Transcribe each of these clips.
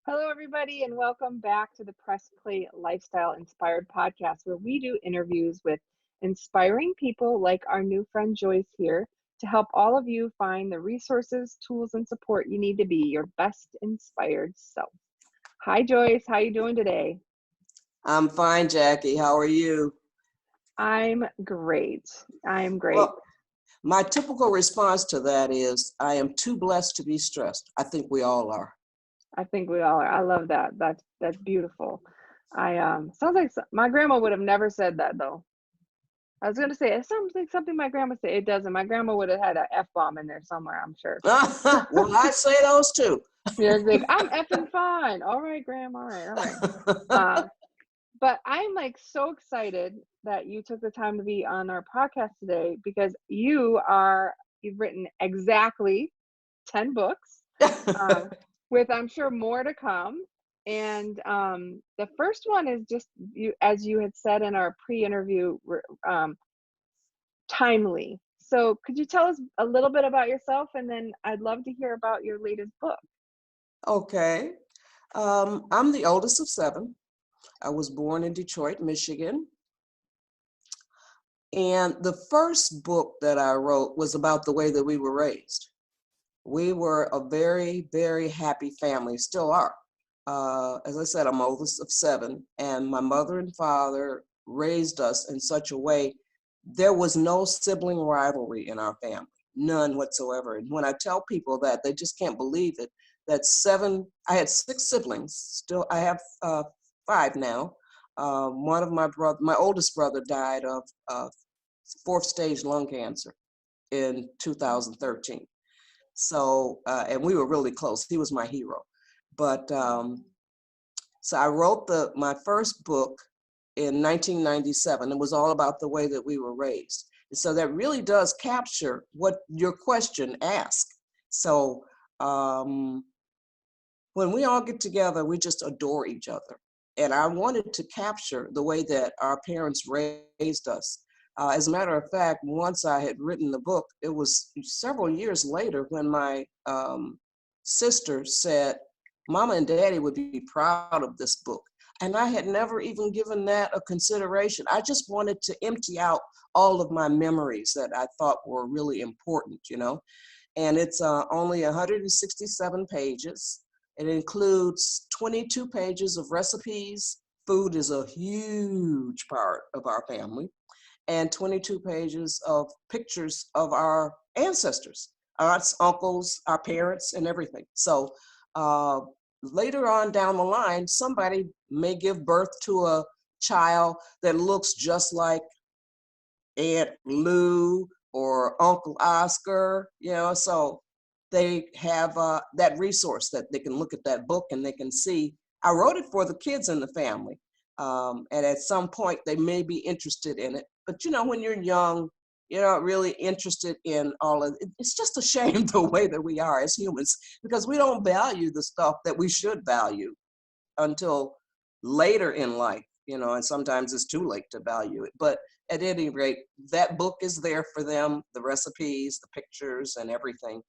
Hello, everybody, and welcome back to the Press Play Lifestyle Inspired podcast, where we do interviews with inspiring people like our new friend Joyce here to help all of you find the resources, tools, and support you need to be your best inspired self. Hi, Joyce. How you doing today? I'm fine, Jackie. How are you? I'm great. I'm great. Well, my typical response to that is I am too blessed to be stressed. I think we all are. I think we all are. I love that. That's beautiful. I sounds like my grandma would have never said that though. I was gonna say it sounds like something my grandma said. It doesn't. My grandma would have had an F-bomb in there somewhere, I'm sure. Well, I say those too. Yeah, it's like I'm effing fine. All right, Graham. All right. Uh, but I'm like so excited that you took the time to be on our podcast today because you've written exactly 10 books, um, with I'm sure more to come. And the first one is just you, as you had said in our pre-interview, um, timely. So could you tell us a little bit about yourself, and then I'd love to hear about your latest book. Okay. I'm the oldest of seven. I was born in Detroit, Michigan. And the first book that I wrote was about the way that we were raised. We were a very, very happy family, still are. As I said, I'm oldest of seven, and my mother and father raised us in such a way there was no sibling rivalry in our family, none whatsoever. And when I tell people that, they just can't believe it. I had six siblings. Still, I have five now. One of my oldest brother, died of fourth stage lung cancer in 2013. So, and we were really close. He was my hero. But so I wrote my first book in 1997. It was all about the way that we were raised. And so that really does capture what your question asked. So when we all get together, we just adore each other. And I wanted to capture the way that our parents raised us. As a matter of fact, once I had written the book, it was several years later when my sister said, Mama and Daddy would be proud of this book. And I had never even given that a consideration. I just wanted to empty out all of my memories that I thought were really important, you know. And it's only 167 pages. It includes 22 pages of recipes. Food is a huge part of our family. And 22 pages of pictures of our ancestors, our aunts, uncles, our parents, and everything. So later on down the line, somebody may give birth to a child that looks just like Aunt Lou or Uncle Oscar, you know, so they have that resource that they can look at that book and they can see. I wrote it for the kids in the family. And at some point they may be interested in it. But you know, when you're young, you're not really interested in all of it. It's just a shame the way that we are as humans, because we don't value the stuff that we should value until later in life, you know, and sometimes it's too late to value it. But at any rate, that book is there for them, the recipes, the pictures, and everything.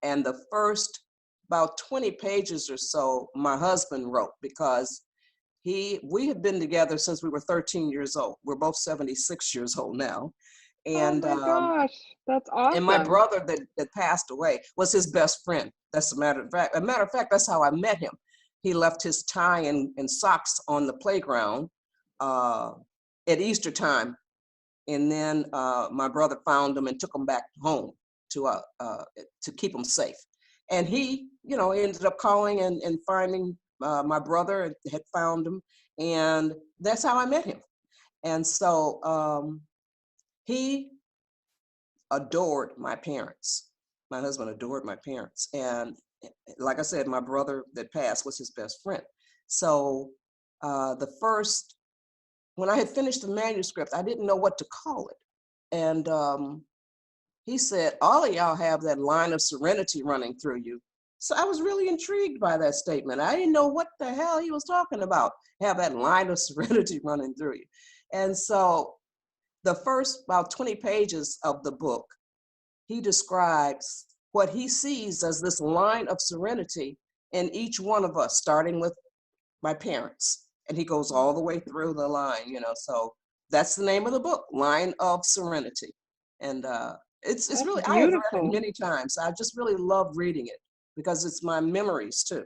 And the first about 20 pages or so, my husband wrote, because we had been together since we were 13 years old. We're both 76 years old now. Oh And my gosh, that's my awesome. brother that passed away was his best friend. That's a matter of fact. A matter of fact, that's how I met him. He left his tie and socks on the playground at Easter time. And then my brother found him and took him back home to keep him safe. And he, you know, ended up calling and finding my brother and had found him. And that's how I met him. And so he adored my parents. My husband adored my parents. And like I said, my brother that passed was his best friend. So when I had finished the manuscript, I didn't know what to call it. And he said, all of y'all have that line of serenity running through you. So I was really intrigued by that statement. I didn't know what the hell he was talking about, have that line of serenity running through you. And so the first about 20 pages of the book, he describes what he sees as this line of serenity in each one of us, starting with my parents. And he goes all the way through the line, so that's the name of the book, Line of Serenity. And it's That's really, I have read it beautiful. many times. I just really love reading it because it's my memories too.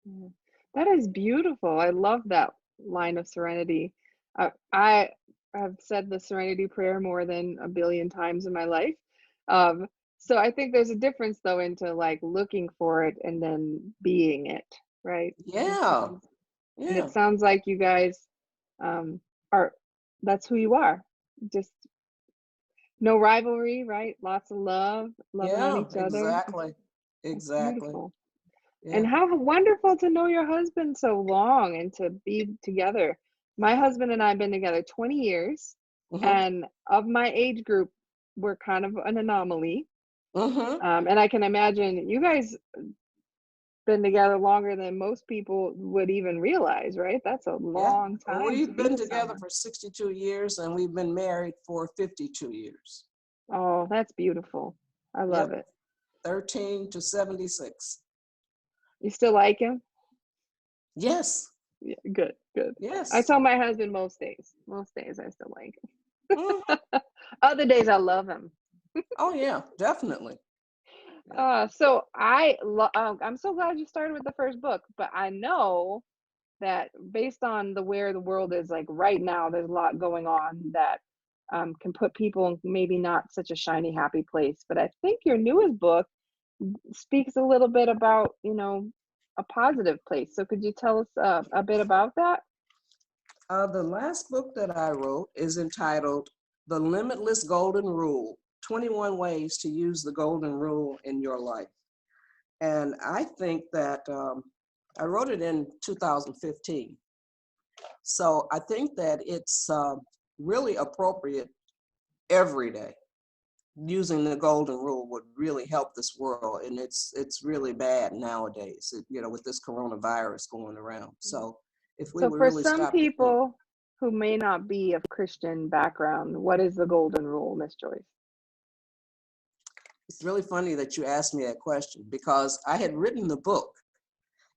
Yeah. That is beautiful. I love that line of serenity. I have said the serenity prayer more than a billion times in my life. Um, so I think there's a difference though into like looking for it and then being it, right? Yeah, And yeah, it sounds like you guys um, are, that's who you are. Just no rivalry, right? Lots of love, loving on yeah, each other. exactly, That's exactly. beautiful. And Yeah. how wonderful to know your husband so long and to be together. My husband and I have been together 20 years, Mm-hmm. and of my age group, we're kind of an anomaly. Mm-hmm. And I can imagine you guys been together longer than most people would even realize, right? That's a Yeah. long time to We've be been with together someone. for 62 years and we've been married for 52 years. Oh, that's beautiful. I love Yep. it. 13 to 76. You still like him? Yes. Yeah, good, good. I Yes. tell my husband most days. Most days I still like Hmm. him. Other days I love him. Oh, yeah, definitely. Yeah. I'm so glad you started with the first book, but I know that based on where the world is like right now, there's a lot going on that can put people in maybe not such a shiny, happy place. But I think your newest book speaks a little bit about, a positive place. So could you tell us a bit about that? The last book that I wrote is entitled The Limitless Golden Rule, 21 Ways to Use the Golden Rule in Your Life. And I think that I wrote it in 2015. So I think that it's really appropriate every day. Using the golden rule would really help this world, and it's really bad nowadays. With this coronavirus going around. So if we So would for really some stop getting, people who may not be of Christian background, what is the golden rule, Miss Joyce? it's really funny that you asked me that question because I had written the book,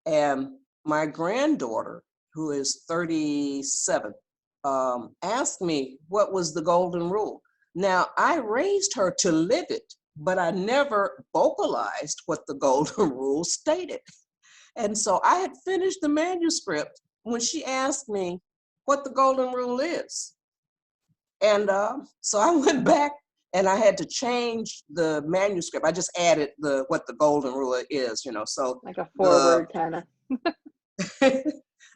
and my granddaughter, who is 37, asked me what was the golden rule. Now, I raised her to live it, but I never vocalized what the golden rule stated. And so I had finished the manuscript when she asked me what the golden rule is. And so I went back and I had to change the manuscript. I just added what the golden rule is. So Like a the forward kind of.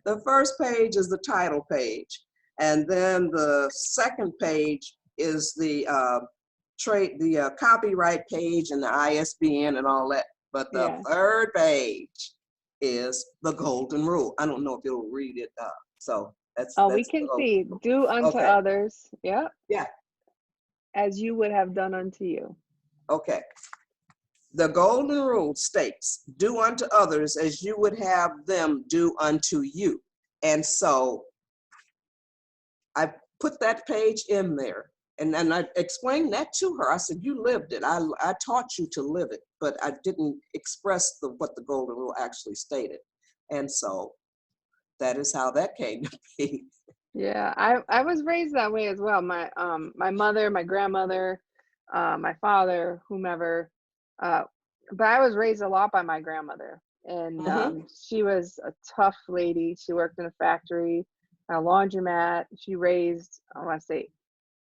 the first page is the title page, and then the second page is the copyright page and the ISBN and all that. But the Yeah. third page is the golden rule. I don't know if you'll read it. So that's Oh, we that's the can golden see. rule. Do unto Okay. others, yeah, Yeah. as you would have done unto you. Okay. The golden rule states, do unto others as you would have them do unto you. And so I put that page in there, and I explained that to her. I said, you lived it. I taught you to live it, but I didn't express what the golden rule actually stated. And so that is how that came to be. Yeah, I was raised that way as well. My mother, my grandmother, my father, whomever, uh, but I was raised a lot by my grandmother, and Mm-hmm, she was a tough lady. She worked in a factory, a laundromat. She raised, I want to say,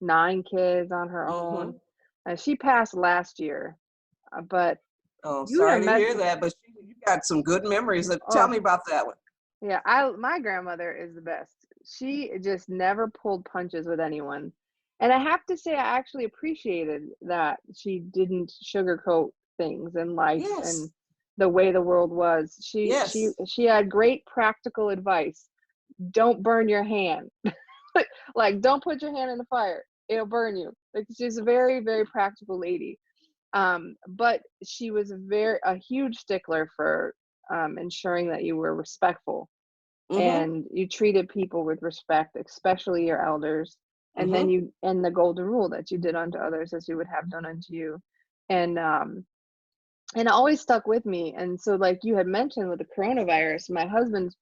9 kids on her mm-hmm. own, and she passed last year. But Oh, you would have sorry to met, hear that, but you got some good memories. Tell oh, me about that one. yeah, my grandmother is the best. She just never pulled punches with anyone. And I have to say I actually appreciated that she didn't sugarcoat things in life and Yes, the way the world was. yes, She had great practical advice. Don't burn your hand. Like don't put your hand in the fire. It'll burn you. Like she's a very, very practical lady. But she was a huge stickler for ensuring that you were respectful mm-hmm, and you treated people with respect, especially your elders. And then mm-hmm, and the golden rule that you did unto others as you would have done unto you. And and it always stuck with me. And so, like you had mentioned with the coronavirus, my husband's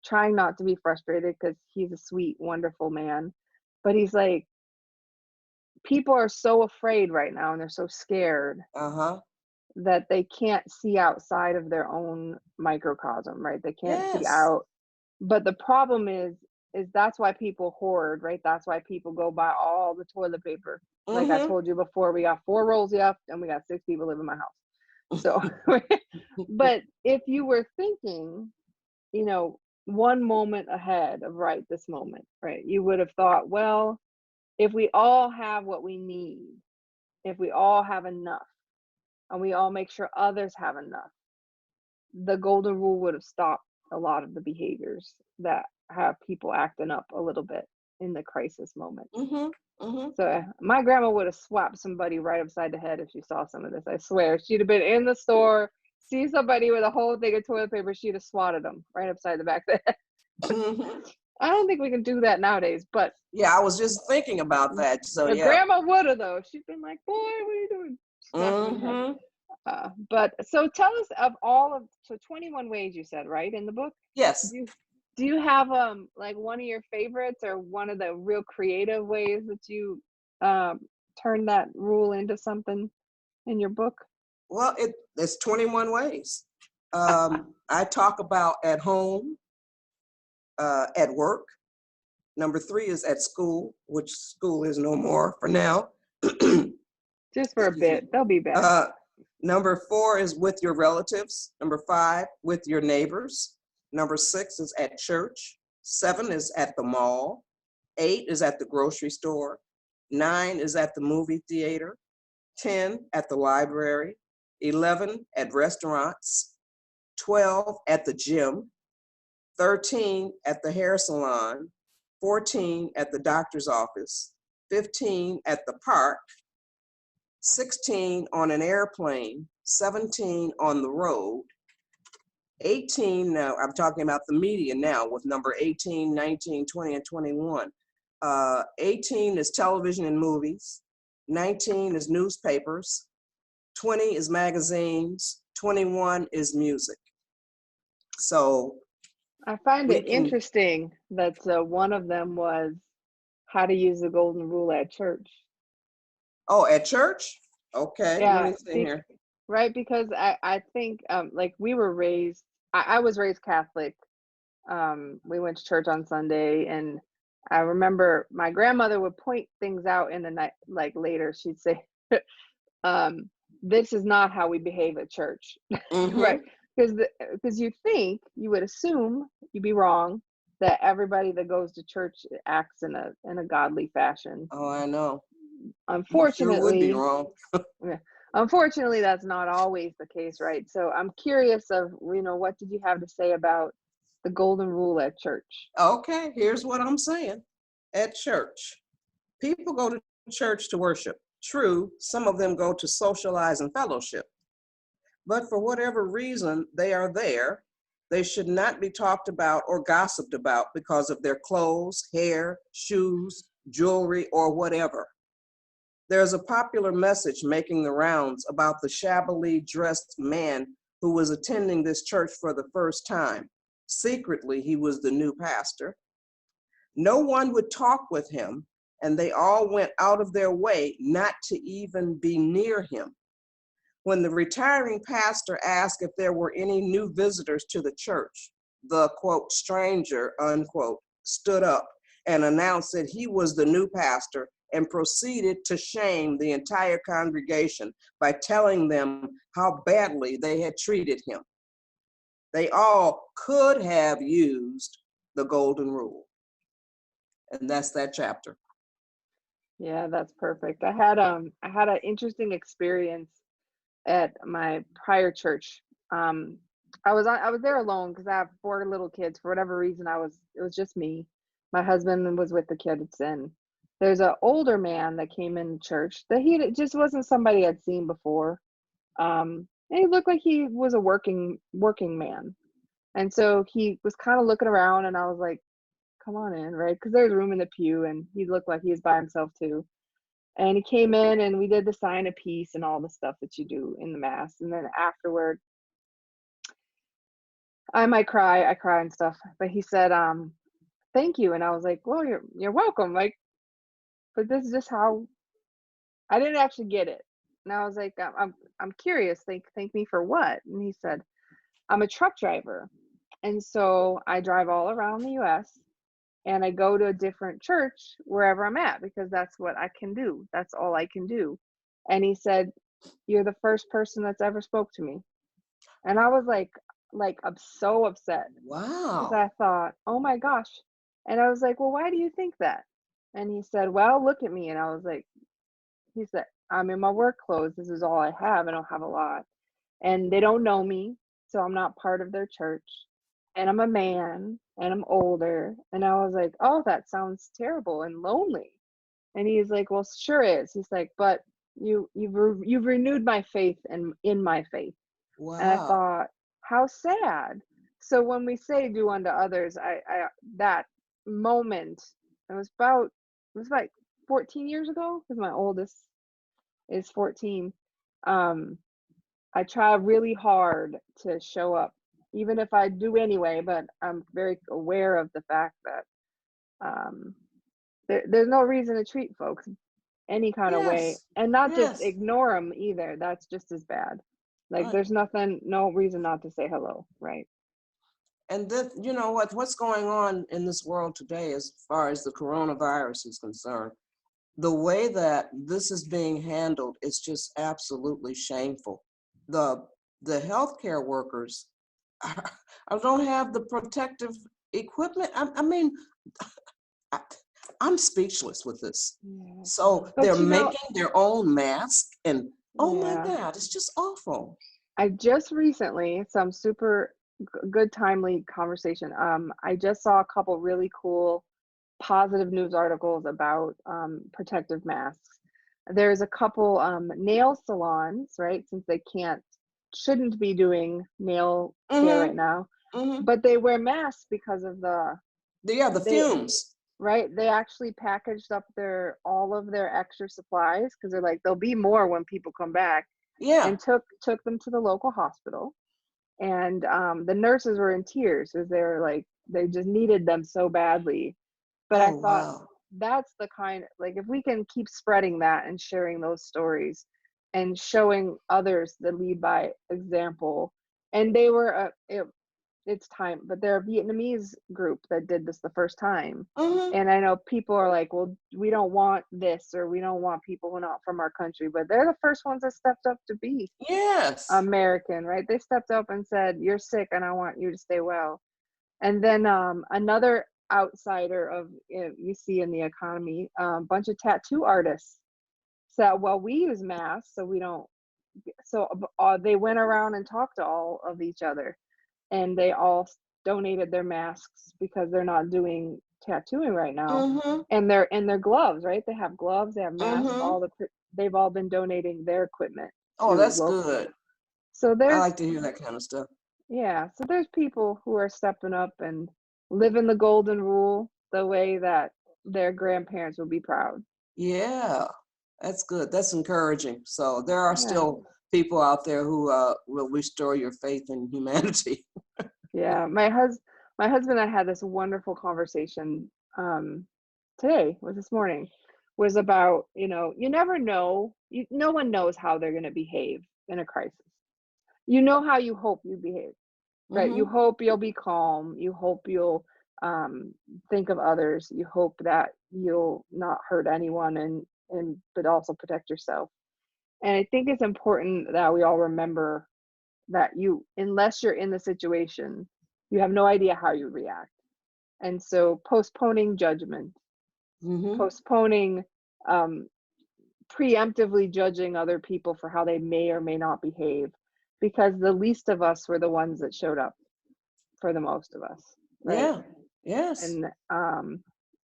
trying not to be frustrated because he's a sweet, wonderful man. But he's like, people are so afraid right now and they're so scared Uh-huh. that they can't see outside of their own microcosm, right? They can't see Yes. out. But the problem is that's why people hoard, right? That's why people go buy all the toilet paper. Like I Mm-hmm. told you before, we got 4 rolls left and we got 6 people living in my house. So, but if you were thinking, you know, one moment ahead of right this moment, right? You would have thought, well, if we all have what we need, if we all have enough, and we all make sure others have enough, the golden rule would have stopped a lot of the behaviors that have people acting up a little bit in the crisis moment. Mm-hmm. Mm-hmm. So my grandma would have swapped somebody right upside the head if she saw some of this. I swear, she'd have been in the store, see somebody with a whole thing of toilet paper, she'd have swatted them right upside the back of the head. Mm-hmm. I don't think we can do that nowadays, but Yeah, I was just thinking about that. So yeah. grandma would have though. She'd been like, "Boy, what are you doing?" Smack him in the head. Mm-hmm. But so tell us of all of so 21 ways you said, right, in the book? Yes. Do you do you have like one of your favorites or one of the real creative ways that you um turn that rule into something in your book? Well, it's 21 ways. I talk about at home, at work. Number 3 is at school, which school is no more for now. Just for a Excuse me. bit. They'll be back. Uh, Number 4 is with your relatives. Number 5, with your neighbors. Number 6 is at church. 7 is at the mall. 8 is at the grocery store. 9 is at the movie theater. 10 at the library. 11 at restaurants. 12 at the gym. 13 at the hair salon. 14 at the doctor's office. 15 at the park. 16 on an airplane, 17 on the road, 18, now I'm talking about the media now with number 18, 19, 20, and 21. 18 is television and movies, 19 is newspapers, 20 is magazines, 21 is music. So I find we it can, interesting that one of them was how to use the golden rule at church. oh, at church? Okay, let Yeah, me see here. right, because I think like we were raised. I was raised Catholic. We went to church on Sunday, and I remember my grandmother would point things out in the night, like later. She'd say, um, "This is not how we behave at church," right? Mm-hmm. Because you think you would assume you'd be wrong that everybody that goes to church acts in a godly fashion. Oh, I know. You sure would be Unfortunately, wrong. yeah. Unfortunately, that's not always the case, right? So I'm curious of, what did you have to say about the golden rule at church? Okay, here's what I'm saying. At church, people go to church to worship. True, some of them go to socialize and fellowship. But for whatever reason they are there, they should not be talked about or gossiped about because of their clothes, hair, shoes, jewelry, or whatever. There's a popular message making the rounds about the shabbily dressed man who was attending this church for the first time. Secretly, he was the new pastor. No one would talk with him, and they all went out of their way not to even be near him. When the retiring pastor asked if there were any new visitors to the church, the quote, stranger, unquote, stood up and announced that he was the new pastor and proceeded to shame the entire congregation by telling them how badly they had treated him. They all could have used the golden rule. And that's that chapter. Yeah, that's perfect. I had an interesting experience at my prior church. Um, I was there alone because I have 4 little kids. For whatever reason, it was just me. My husband was with the kids, and there's an older man that came in church that he just wasn't somebody I'd seen before. And he looked like he was a working man. And so he was kind of looking around, and I was like, "Come on in," right? Because there's room in the pew, and he looked like he was by himself too. And he came in and we did the sign of peace and all the stuff that you do in the mass. And then afterward, I cry and stuff. But he said, thank you. And I was like, well, you're welcome. Like, but this is just how I didn't actually get it. And I was like, I'm curious. Thank me for what? And he said, I'm a truck driver. And so I drive all around the US and I go to a different church wherever I'm at because that's what I can do. That's all I can do. And he said, you're the first person that's ever spoke to me. And I was like I'm so upset because Wow. I thought, oh my gosh. And I was like, well, why do you think that? And he said, well, look at me. And I was like, he said, I'm in my work clothes. This is all I have. I don't have a lot. And they don't know me. So I'm not part of their church. And I'm a man and I'm older. And I was like, oh, that sounds terrible and lonely. And he's like, well, sure is. He's like, but you've renewed my faith and in my faith. And I Wow. thought, how sad. So when we say do unto others, I that moment, it was like 14 years ago because my oldest is 14. Um, I try really hard to show up, even if I do anyway, but I'm very aware of the fact that there's no reason to treat folks any kind of way Yes. and not just Yes. ignore them either. That's just as bad. Like Right. there's no reason not to say hello, right? And then, you know what's going on in this world today as far as the coronavirus is concerned, the way that this is being handled is just absolutely shameful. The the healthcare workers don't have the protective equipment. I mean, I, I'm speechless with this. Yeah. So they're But making their own mask, and oh my yeah. God, it's just awful. I just recently, some super good timely conversation. I just saw a couple really cool positive news articles about protective masks. There's a couple nail salons, right? Since they shouldn't be doing nail care Mm-hmm. right now, Mm-hmm. but they wear masks because of Yeah, the they fumes. right. They actually packaged up all of their extra supplies because they're like there'll be more when people come back, Yeah. and took them to the local hospital. And the nurses were in tears because they just needed them so badly. But I Oh thought wow. that's the kind, like if we can keep spreading that and sharing those stories and showing others that lead by example. And they were it's time, but they're a Vietnamese group that did this the first time. Mm-hmm. And I know people are like, well, we don't want this, or we don't want people who are not from our country, but they're the first ones that stepped up to be Yes. American, right? They stepped up and said, you're sick and I want you to stay well. And then another outsider of you see in the economy, a bunch of tattoo artists said, well, we use masks, so we don't. So they went around and talked to all of each other, and they all donated their masks because they're not doing tattooing right now, Mm-hmm. and their gloves, right? They have gloves, they have masks, Mm-hmm. they've all been donating their equipment Oh, to that's local. good. So I there's like to hear that kind of stuff. yeah, so there's people who are stepping up and living the golden rule the way that their grandparents would be proud. Yeah, that's good. That's encouraging. So there are Yeah. still people out there who will restore your faith in humanity. Yeah. My husband and I had this wonderful conversation today, was this morning, was about, you never know, no one knows how they're going to behave in a crisis. You know how you hope you behave, right? You Mm-hmm. hope you'll be calm. You hope you'll think of others. You hope that you'll not hurt anyone and but also protect yourself. And I think it's important that we all remember that unless you're in the situation, you have no idea how you react. And so postponing judgment, Mm-hmm. postponing um, preemptively judging other people for how they may or may not behave, because the least of us were the ones that showed up for the most of us, right? Yeah. Yes. And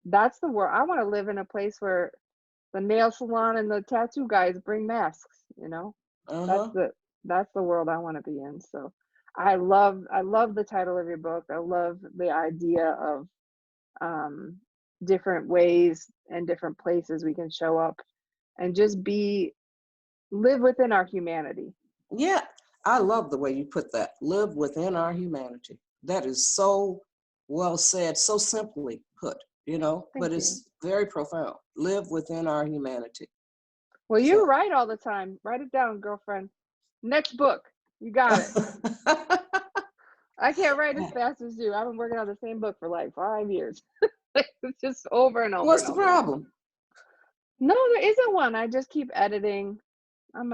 that's the world. I want to live in a place where the nail salon and the tattoo guys bring masks. That's Uh-huh. the world I want to be in. So I love the title of your book. I love the idea of um different ways and different places we can show up and just live within our humanity. Yeah, I love the way you put that. Live within our humanity. That is so well said, so simply put, Thank but you. it's very profound. Live within our humanity. Well, you So, write all the time. Write it down, girlfriend. Next book. You got it. I can't write as fast as you. I've been working on the same book for like 5 years. It's just over and over what's and the over again. problem? No, there isn't one. I just keep editing. I'm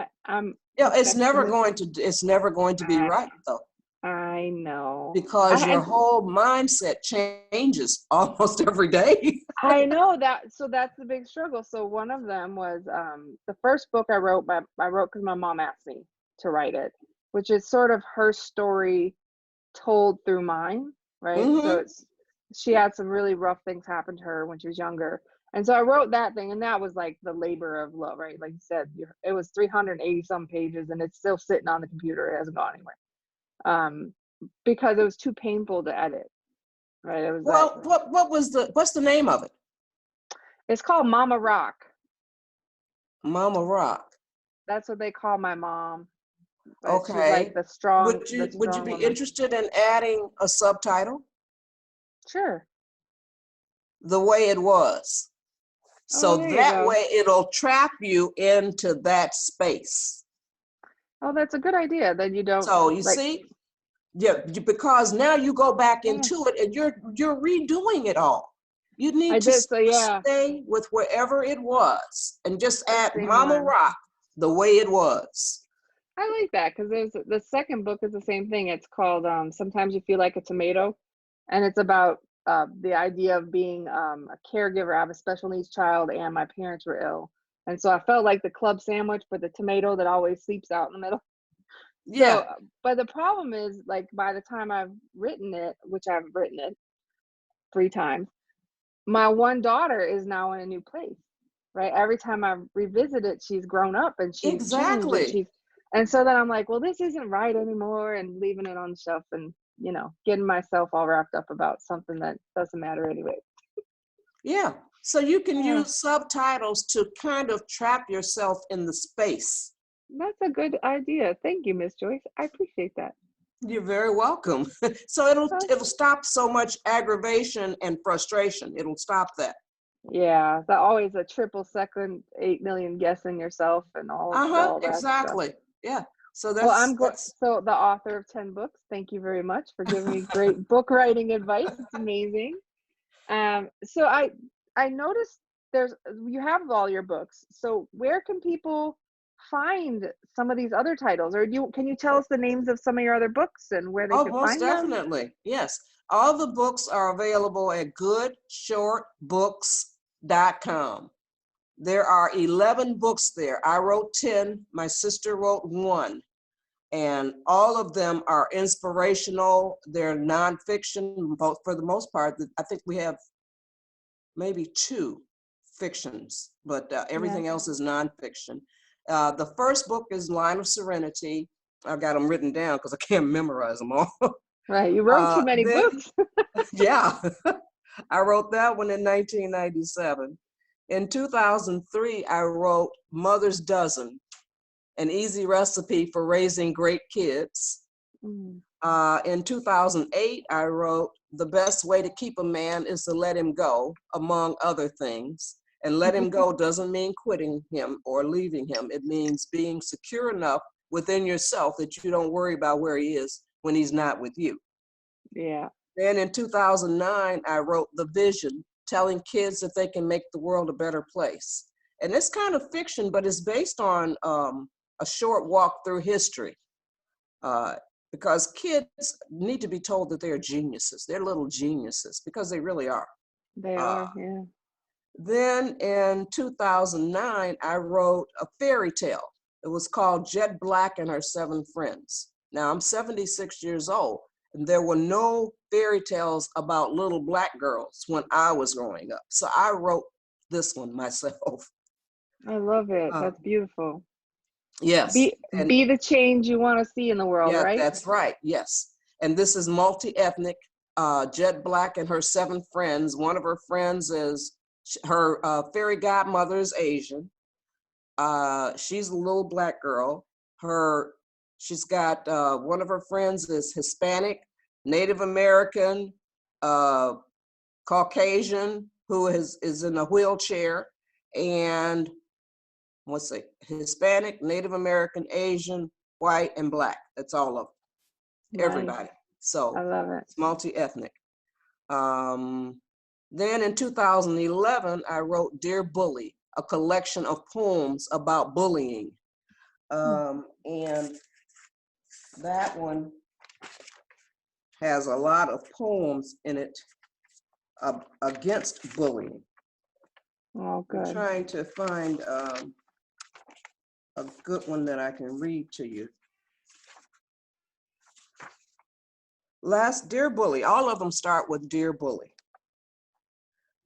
It's never perfectionist. going to it's never going to be I right though, I know. because your whole mindset changes almost every day. I know that. So that's the big struggle. So one of them was the first book I wrote. I wrote because my mom asked me to write it, which is sort of her story told through mine, right? So Hmm. she had some really rough things happen to her when she was younger. And so I wrote that thing, and that was like the labor of love, right? Like you said, it was 380 some pages, and it's still sitting on the computer. It hasn't gone anywhere, um, because it was too painful to edit, right? It was that. Well, what's the name of it? It's called Mama Rock. Mama Rock. That's what they call my mom, but she's like Okay. the Would you strong be woman. interested in adding a subtitle? Sure. The way it was. Oh, So there you that go. way it'll trap you into that space. Oh, that's a good idea. Then you don't So you like. see, yeah, because now you go back Yeah, into it and you're redoing it all. You I need to did. So yeah, stay with wherever it was and just the add same Mama one. Rock the way it was. I like that because there's the second book is the same thing. It's called Sometimes You Feel Like a Tomato, and it's about the idea of being a caregiver. I have a special needs child, and my parents were ill, and so I felt like the club sandwich, but the tomato that always sleeps out in the middle. So, Yeah, but the problem is, like, by the time I've written it, which I've written it 3 times, my one daughter is now in a new place, right? Every time I revisit it, she's grown up and she's changed and exactly. and so then I'm like, well, this isn't right anymore, and leaving it on the shelf and, getting myself all wrapped up about something that doesn't matter anyway. Yeah. So you can Yeah, use subtitles to kind of trap yourself in the space. that's a good idea. Thank you, Miss Joyce. I appreciate that. You're very welcome. So Uh, it'll stop so much aggravation and frustration. It'll stop that. Yeah, that always a triple second, 8 million guessing yourself and Uh-huh, all that stuff. exactly. Yeah. So Well, that's so the author of 10 books. Thank you very much for giving me great book writing advice. It's amazing. So I noticed there's you have all your books. So where can people find some of these other titles, or can you tell us the names of some of your other books and where they oh, can most find them? definitely. Yes. All the books are available at goodshortbooks.com. There are 11 books there. I wrote 10, my sister wrote 1. And all of them are inspirational. They're nonfiction, both for the most part. I think we have maybe 2 fictions, but Yeah, everything else is nonfiction. The first book is Line of Serenity. I've got them written down because I can't memorize them all. right. You wrote too many Then, books. yeah, I wrote that one in 1997. In 2003, I wrote Mother's Dozen, an easy recipe for raising great kids. Mm. In 2008, I wrote The Best Way to Keep a Man is to Let Him Go, among other things. And let him go doesn't mean quitting him or leaving him. It means being secure enough within yourself that you don't worry about where he is when he's not with you. Yeah, Then in 2009, I wrote The Vision, telling kids that they can make the world a better place. And it's kind of fiction, but it's based on a short walk through history. Uh, because kids need to be told that they're geniuses. They're little geniuses because they really are. they Uh, are. Yeah. then in 2009, I wrote a fairy tale. It was called Jet Black and Her 7 Friends. Now I'm 76 years old, and there were no fairy tales about little black girls when I was growing up. So I wrote this one myself. I love it. Uh, That's beautiful. yes, and Be the change you want to see in the world, yeah, right? that's right. Yes. And this is multi-ethnic. Jet Black and her 7 friends. One of her friends is her fairy godmother is Asian. She's a little black girl. She's got one of her friends is Hispanic, Native American, uh, Caucasian, who is in a wheelchair, and let's see, Hispanic, Native American, Asian, white, and black. That's all of them, Nice. everybody. So I love it. it's multi-ethnic. Then in 2011, I wrote Dear Bully, a collection of poems about bullying. And that one has a lot of poems in it against bullying. Oh, I'm good. trying to find a good one that I can read to you. Dear Bully, all of them start with Dear Bully.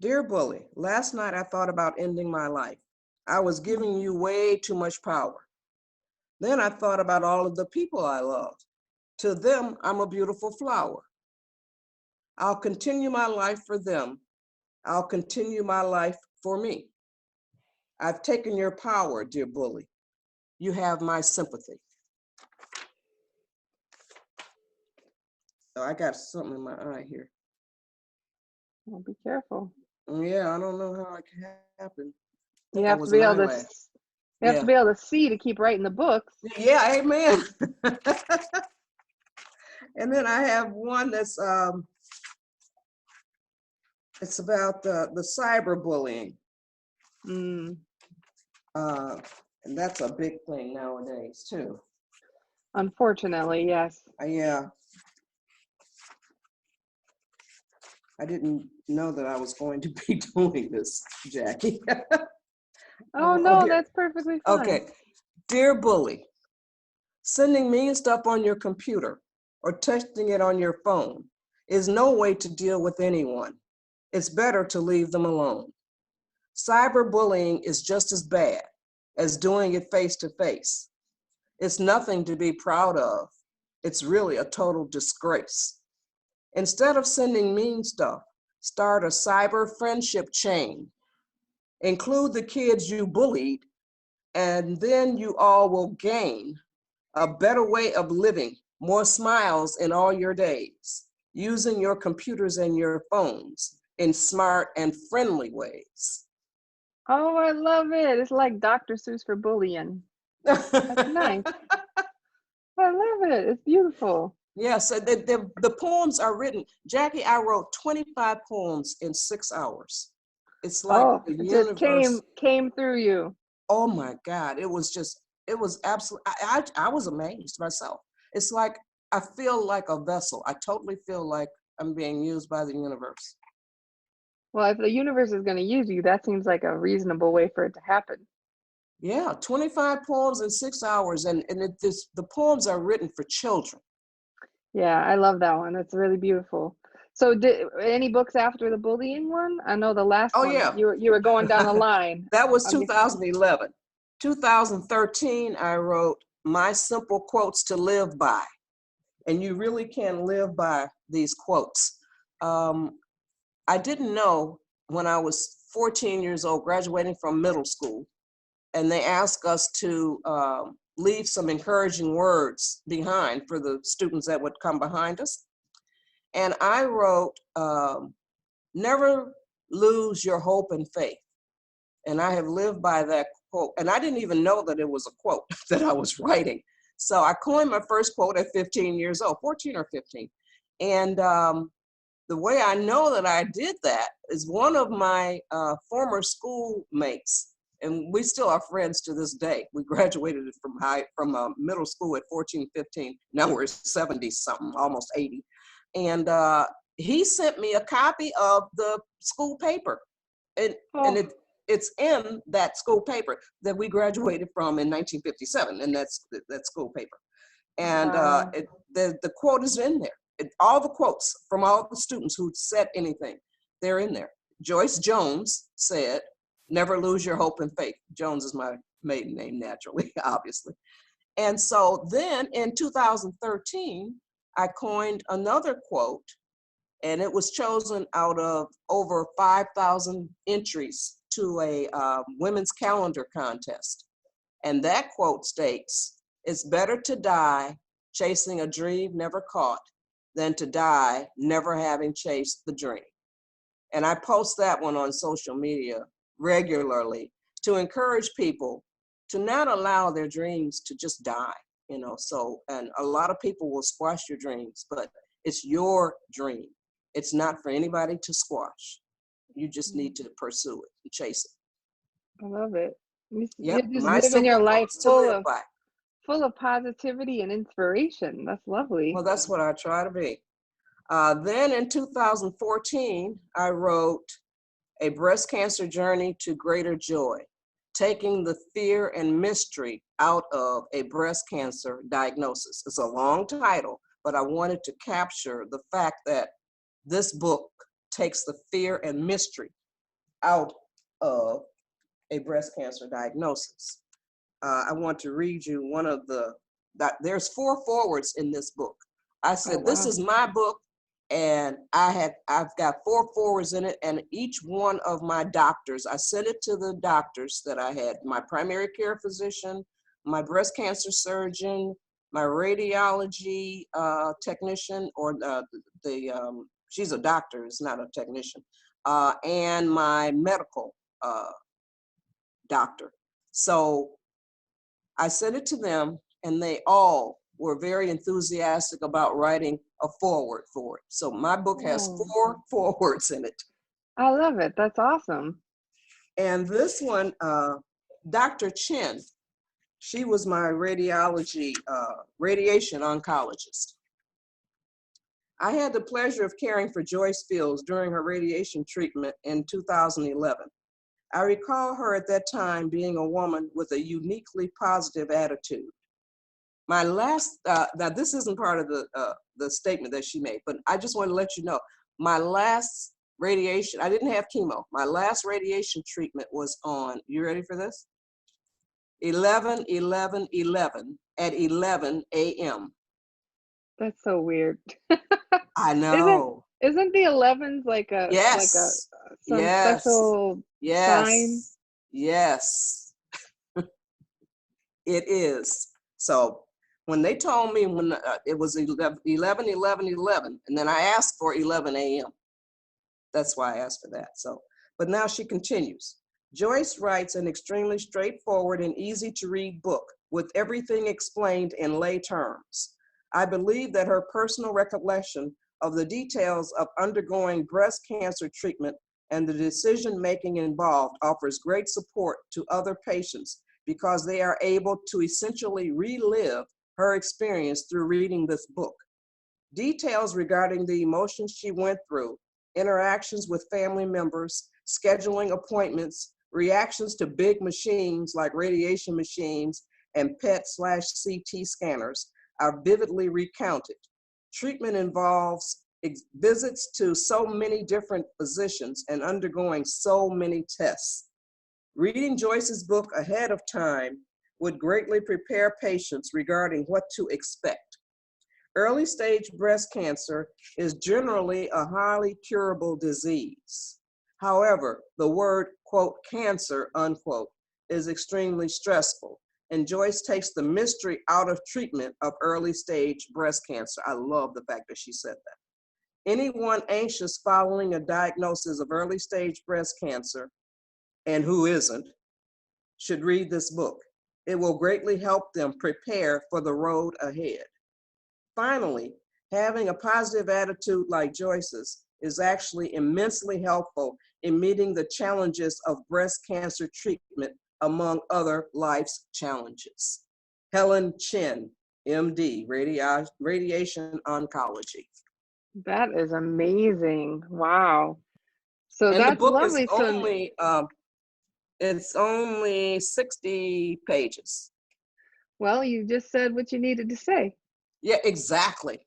Dear Bully, last night I thought about ending my life. I was giving you way too much power. Then I thought about all of the people I loved. To them, I'm a beautiful flower. I'll continue my life for them. I'll continue my life for me. I've taken your power, dear bully. You have my sympathy. Oh, I got something in my eye here. Well, be careful. Yeah, I don't know how it can happen. I You think that have to was be an able to. eyelash. You have to be able to see to keep writing the books. Yeah, amen. And then I have one that's it's about the cyberbullying. And that's a big thing nowadays too. Unfortunately, yes. Yeah. I didn't know that I was going to be doing this, Jackie. Oh no, Here. that's perfectly fine. Okay. Dear bully, sending mean stuff on your computer or texting it on your phone is no way to deal with anyone. It's better to leave them alone. Cyberbullying is just as bad as doing it face to face. It's nothing to be proud of. It's really a total disgrace. Instead of sending mean stuff, start a cyber friendship chain. Include the kids you bullied, and then you all will gain a better way of living, more smiles in all your days, using your computers and your phones in smart and friendly ways. Oh, I love it. It's like Dr. Seuss for bullying. That's nice. I love it. It's beautiful. Yeah, so the poems are written. Jackie, I wrote 25 poems in 6 hours. It's like Oh, the it just universe. came through you. Oh my God, it was absolutely, I was amazed myself. It's like, I feel like a vessel. I totally feel like I'm being used by the universe. Well, if the universe is going to use you, that seems like a reasonable way for it to happen. Yeah, 25 poems in 6 hours. And the poems are written for children. Yeah, I love that one. It's really beautiful. So did any books after the bullying one? I know the last Oh one yeah. you were going down the line. That was 2011. 2013, I wrote My Simple Quotes to Live By. And you really can live by these quotes. I didn't know when I was 14 years old, graduating from middle school, and they asked us to leave some encouraging words behind for the students that would come behind us. And I wrote, never lose your hope and faith. And I have lived by that quote. And I didn't even know that it was a quote that I was writing. So I coined my first quote at 15 years old, 14 or 15. And the way I know that I did that is one of my former schoolmates, and we still are friends to this day. We graduated from middle school at 14, 15. Now we're 70 something, almost 80. And he sent me a copy of the school paper. And it's in that school paper that we graduated from in 1957, and that's that school paper. And Wow. the quote is in there. All the quotes from all the students who said anything, they're in there. Joyce Jones said, never lose your hope and faith. Jones is my maiden name, naturally, obviously. And so then in 2013, I coined another quote, and it was chosen out of over 5,000 entries to a women's calendar contest. And that quote states, "It's better to die chasing a dream never caught than to die never having chased the dream." And I post that one on social media regularly to encourage people to not allow their dreams to just die, you know. So, and a lot of people will squash your dreams, but it's your dream. It's not for anybody to squash. You just need to pursue it and chase it. I love it. You're Yep, just my living simple your life quotes to live by. full of positivity and inspiration. That's lovely. Well, that's what I try to be. Then in 2014, I wrote A Breast Cancer Journey to Greater Joy, taking the fear and mystery out of a breast cancer diagnosis. It's a long title, but I wanted to capture the fact that this book takes the fear and mystery out of a breast cancer diagnosis. I want to read you one of there's 4 forwards in this book. I Oh, said, this wow. is my book, and I've got 4 forwards in it, and each one of my doctors, I sent it to the doctors that I had, my primary care physician, my breast cancer surgeon, my radiology technician, or she's a doctor, it's not a technician, and my medical doctor. So I sent it to them, and they all were very enthusiastic about writing a foreword for it. So my book has Oh, 4 forewords in it. I love it. That's awesome. And this one, Dr. Chin, she was my radiation oncologist. I had the pleasure of caring for Joyce Fields during her radiation treatment in 2011. I recall her at that time being a woman with a uniquely positive attitude. My last, now this isn't part of the statement that she made, but I just want to let you know, my last radiation, I didn't have chemo. My last radiation treatment was on, you ready for this? 11/11/11 at 11 a.m. That's so weird. I Isn't know. isn't the 11s like a Yes, some yes, special sign? yes, yes, it is. So when they told me when it was 11/11/11, and then I asked for 11 a.m. That's why I asked for that. So, but now she continues. Joyce writes an extremely straightforward and easy to read book with everything explained in lay terms. I believe that her personal recollection of the details of undergoing breast cancer treatment and the decision making involved offers great support to other patients because they are able to essentially relive her experience through reading this book. Details regarding the emotions she went through, interactions with family members, scheduling appointments, reactions to big machines like radiation machines and PET/CT scanners are vividly recounted. Treatment involves visits to so many different physicians and undergoing so many tests. Reading Joyce's book ahead of time would greatly prepare patients regarding what to expect. Early stage breast cancer is generally a highly curable disease. However, the word, quote, cancer, unquote, is extremely stressful, and Joyce takes the mystery out of treatment of early stage breast cancer. I love the fact that she said that. Anyone anxious following a diagnosis of early stage breast cancer, and who isn't, should read this book. It will greatly help them prepare for the road ahead. Finally, having a positive attitude like Joyce's is actually immensely helpful in meeting the challenges of breast cancer treatment, among other life's challenges. Helen Chin, MD, Radiation Oncology. That is amazing. Wow. So And the that's book is lovely. So, it's only 60 pages. well, you just said what you needed to say. Yeah, exactly.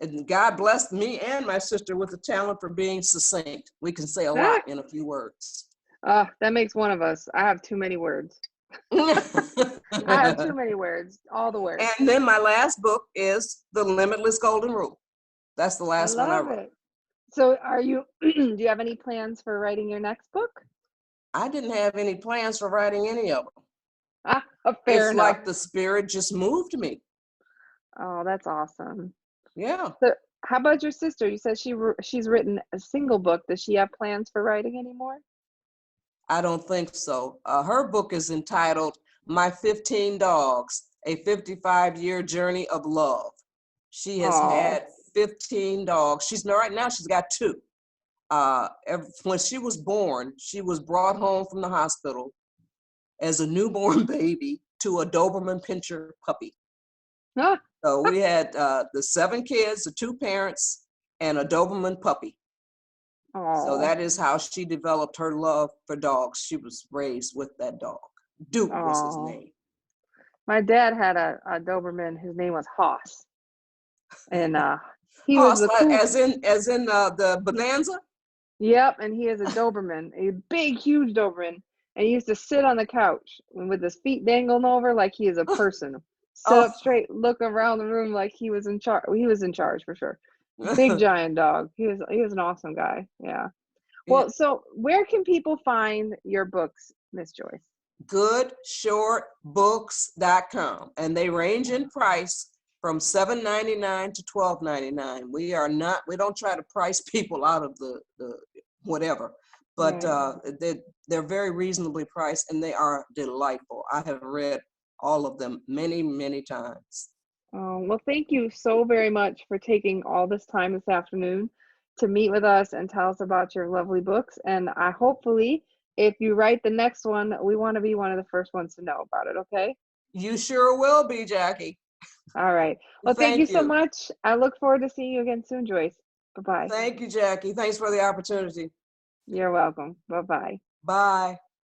And God blessed me and my sister with the talent for being succinct. We can say a lot Ah, in a few words. that makes one of us. I have too many words. I have too many words. All the words. And then my last book is The Limitless Golden Rule. That's the I last one I love wrote. it. So are you, do you have any plans for writing your next book? I didn't have any plans for writing any of them. Fair It's enough. like the spirit just moved me. Oh, that's awesome. Yeah. So, how about your sister? You said she's written a single book. Does she have plans for writing anymore? I don't think so. Her book is entitled My 15 Dogs, a 55-year journey of love. She has Oh, had 15 dogs. Right now she's got two. When she was born, she was brought home from the hospital as a newborn baby to a Doberman Pinscher puppy. ah, So we had the 7 kids, the 2 parents, and a Doberman puppy. So oh, that is how she developed her love for dogs. She was raised with that dog. Duke was his oh. name. My dad had a Doberman. His name was Hoss, and he was Hoss, the cool. as in the Bonanza. Yep, and he is a Doberman, a big, huge Doberman, and he used to sit on the couch with his feet dangling over like he is a person. Sit up Oh, straight, look around the room like he was in charge. He was in charge for sure. Big giant dog. He was an awesome guy. Yeah. yeah. Well, so where can people find your books, Miss Joyce? Goodshortbooks.com, and they range in price from $7.99 to $12.99. We don't try to price people out of the whatever, but Right. they're very reasonably priced, and they are delightful. I have read all of them many, many times. Oh, well, thank you so very much for taking all this time this afternoon to meet with us and tell us about your lovely books. And I hopefully, if you write the next one, we want to be one of the first ones to know about it, okay? You sure will be, Jackie. All right. Well, thank you Thank so you. much. I look forward to seeing you again soon, Joyce. Bye-bye. Thank you, Jackie. Thanks for the opportunity. You're welcome. Bye-bye. Bye.